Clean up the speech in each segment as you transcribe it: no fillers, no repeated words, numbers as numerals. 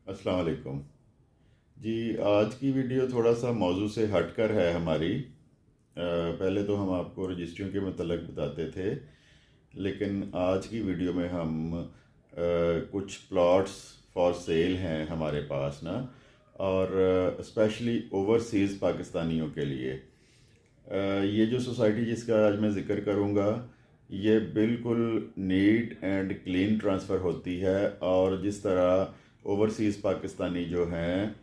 अस्सलाम वालेकुम जी। आज की वीडियो थोड़ा सा मौजू से हटकर है हमारी। पहले तो हम आपको रजिस्ट्रियों के मतलब बताते थे, लेकिन आज की वीडियो में हम कुछ प्लॉट्स फॉर सेल हैं हमारे पास ना, और स्पेशली ओवरसीज़ पाकिस्तानियों के लिए। ये जो सोसाइटी जिसका आज मैं ज़िक्र करूँगा, ये बिल्कुल नीट एंड क्लीन ट्रांसफ़र होती है। और जिस तरह ओवरसीज़ पाकिस्तानी जो हैं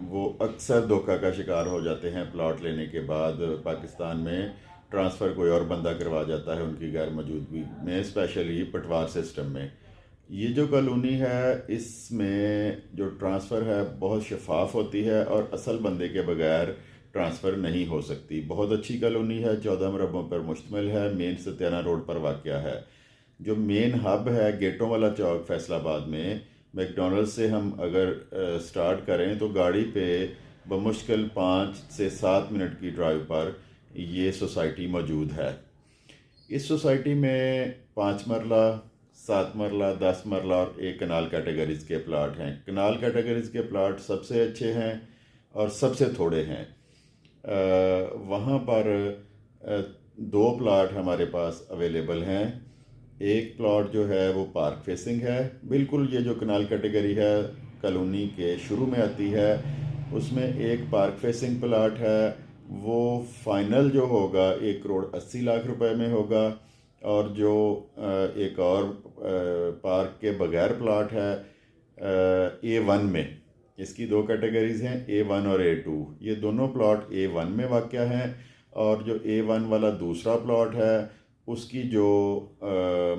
वो अक्सर धोखा का शिकार हो जाते हैं, प्लॉट लेने के बाद पाकिस्तान में ट्रांसफ़र कोई और बंदा करवा जाता है उनकी गैर मौजूदगी में, स्पेशली पटवार सिस्टम में। ये जो कॉलोनी है, इसमें जो ट्रांसफ़र है बहुत शफाफ होती है और असल बंदे के बगैर ट्रांसफ़र नहीं हो सकती। बहुत अच्छी कॉलोनी है, 14 मरबों पर मुश्तमिल है, मेन सत्याना रोड पर वाक़या है। जो मेन हब है गेटों वाला चौक फैसलाबाद में, मैकडॉनल्ड से हम अगर स्टार्ट करें तो गाड़ी पे बमुश्किल 5 से 7 मिनट की ड्राइव पर ये सोसाइटी मौजूद है। इस सोसाइटी में 5 मरला, 7 मरला, 10 मरला और एक कनाल कैटेगरीज के प्लाट हैं। कनाल कैटेगरीज के प्लाट सबसे अच्छे हैं और सबसे थोड़े हैं। वहाँ पर दो प्लाट हमारे पास अवेलेबल हैं। एक प्लॉट जो है वो पार्क फेसिंग है, बिल्कुल ये जो कनाल कैटेगरी है कॉलोनी के शुरू में आती है, उसमें एक पार्क फेसिंग प्लाट है। वो फाइनल जो होगा 1 करोड़ 80 लाख रुपए में होगा। और जो एक और पार्क के बगैर प्लाट है A1 में, इसकी दो कैटेगरीज हैं, A1 और A2। ये दोनों प्लॉट A1 में वाक़या हैं। और जो A1 वाला दूसरा प्लॉट है उसकी जो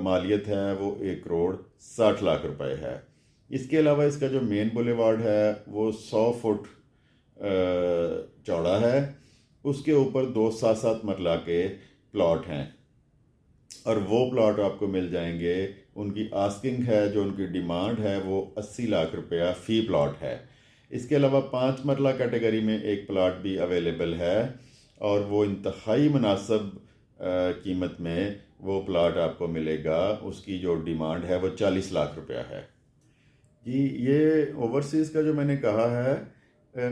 मालियत है वो 1 करोड़ 60 लाख रुपए है। इसके अलावा इसका जो मेन बुलेवार्ड है वो 100 फुट चौड़ा है। उसके ऊपर दो 7-7 मरला के प्लॉट हैं और वो प्लॉट आपको मिल जाएंगे। उनकी आस्किंग है, जो उनकी डिमांड है वो 80 लाख रुपया फ़ी प्लॉट है। इसके अलावा 5 मरला कैटेगरी में एक प्लॉट भी अवेलेबल है और वो इंतहाई मुनासिब कीमत में वो प्लॉट आपको मिलेगा। उसकी जो डिमांड है वो 40 लाख रुपया है जी। ये ओवरसीज़ का जो मैंने कहा है,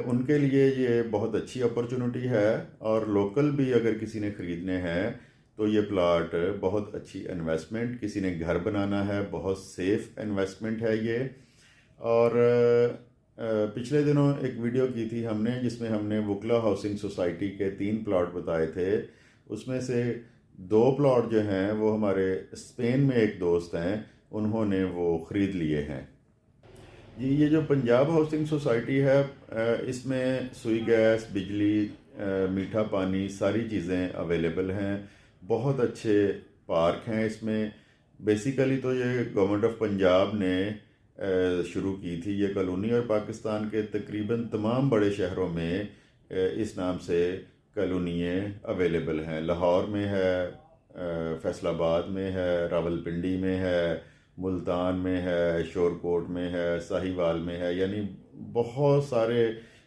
उनके लिए ये बहुत अच्छी अपॉर्चुनिटी है। और लोकल भी अगर किसी ने ख़रीदने हैं तो ये प्लॉट बहुत अच्छी इन्वेस्टमेंट, किसी ने घर बनाना है बहुत सेफ़ इन्वेस्टमेंट है ये। और पिछले दिनों एक वीडियो की थी हमने जिसमें हमने वुकला हाउसिंग सोसाइटी के 3 प्लॉट बताए थे। उसमें से 2 प्लॉट जो हैं वो हमारे स्पेन में एक दोस्त हैं, उन्होंने वो ख़रीद लिए हैं जी। ये जो पंजाब हाउसिंग सोसाइटी है, इसमें सुई गैस, बिजली, मीठा पानी, सारी चीज़ें अवेलेबल हैं। बहुत अच्छे पार्क हैं इसमें। बेसिकली तो ये गवर्नमेंट ऑफ पंजाब ने शुरू की थी ये कॉलोनी, और पाकिस्तान के तकरीबन तमाम बड़े शहरों में इस नाम से कॉलोनियाँ अवेलेबल हैं। लाहौर में है, फैसलाबाद में है, रावलपिंडी में है, मुल्तान में है, शोरकोट में है, साहिवाल में है, यानी बहुत सारे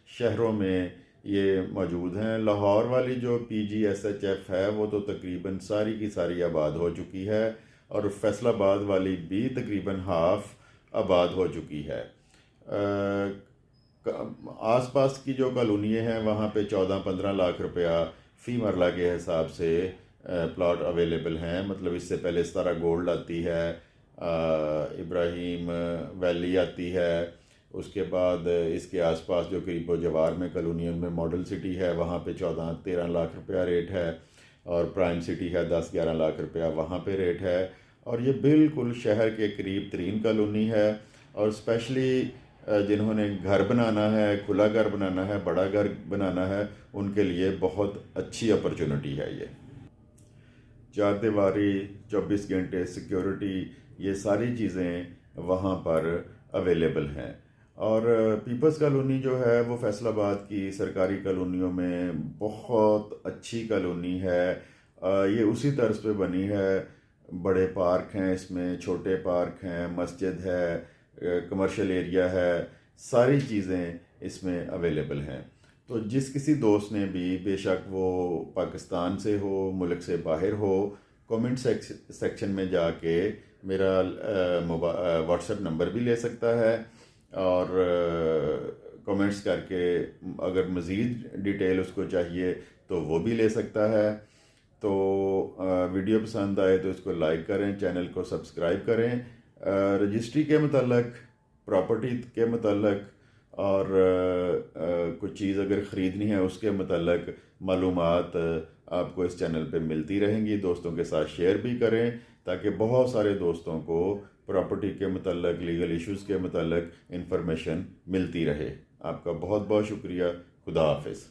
शहरों में ये मौजूद हैं। लाहौर वाली जो PGSHF है वो तो तकरीबन सारी की सारी आबाद हो चुकी है, और फैसलाबाद वाली भी तकरीबन हाफ आबाद हो चुकी है। आसपास की जो कॉलोनियाँ हैं वहाँ पे 14-15 लाख रुपया फ़ी मरला के हिसाब से प्लॉट अवेलेबल हैं। मतलब इससे पहले सतारा गोल्ड आती है, इब्राहिम वैली आती है, उसके बाद इसके आसपास जो करीबो जवार में कॉलोनी में मॉडल सिटी है वहाँ पे 14-13 लाख रुपया रेट है, और प्राइम सिटी है 10-11 लाख रुपया वहाँ पे रेट है। और ये बिल्कुल शहर के करीब तरीन कॉलोनी है। और स्पेशली जिन्होंने घर बनाना है, खुला घर बनाना है, बड़ा घर बनाना है, उनके लिए बहुत अच्छी अपॉर्चुनिटी है ये। 4 दीवारी, 24 घंटे सिक्योरिटी, ये सारी चीज़ें वहाँ पर अवेलेबल हैं। और पीपल्स कॉलोनी जो है वो फैसलाबाद की सरकारी कॉलोनियों में बहुत अच्छी कॉलोनी है। ये उसी तर्ज पे बनी है। बड़े पार्क हैं इसमें, छोटे पार्क हैं, मस्जिद है, कमर्शियल एरिया है, सारी चीज़ें इसमें अवेलेबल हैं। तो जिस किसी दोस्त ने भी, बेशक वो पाकिस्तान से हो, मुल्क से बाहर हो, कमेंट सेक्शन में जाके मेरा व्हाट्सएप नंबर भी ले सकता है। और कमेंट्स करके अगर मज़ीद डिटेल उसको चाहिए तो वो भी ले सकता है। तो वीडियो पसंद आए तो इसको लाइक करें, चैनल को सब्सक्राइब करें। रजिस्ट्री के मतलब, प्रॉपर्टी के मतलब और कुछ चीज़ अगर ख़रीदनी है उसके मतलब मालूमात आपको इस चैनल पे मिलती रहेंगी। दोस्तों के साथ शेयर भी करें ताकि बहुत सारे दोस्तों को प्रॉपर्टी के मतलब, लीगल इश्यूज़ के मतलब इंफॉर्मेशन मिलती रहे। आपका बहुत बहुत शुक्रिया। खुदा हाफिज़।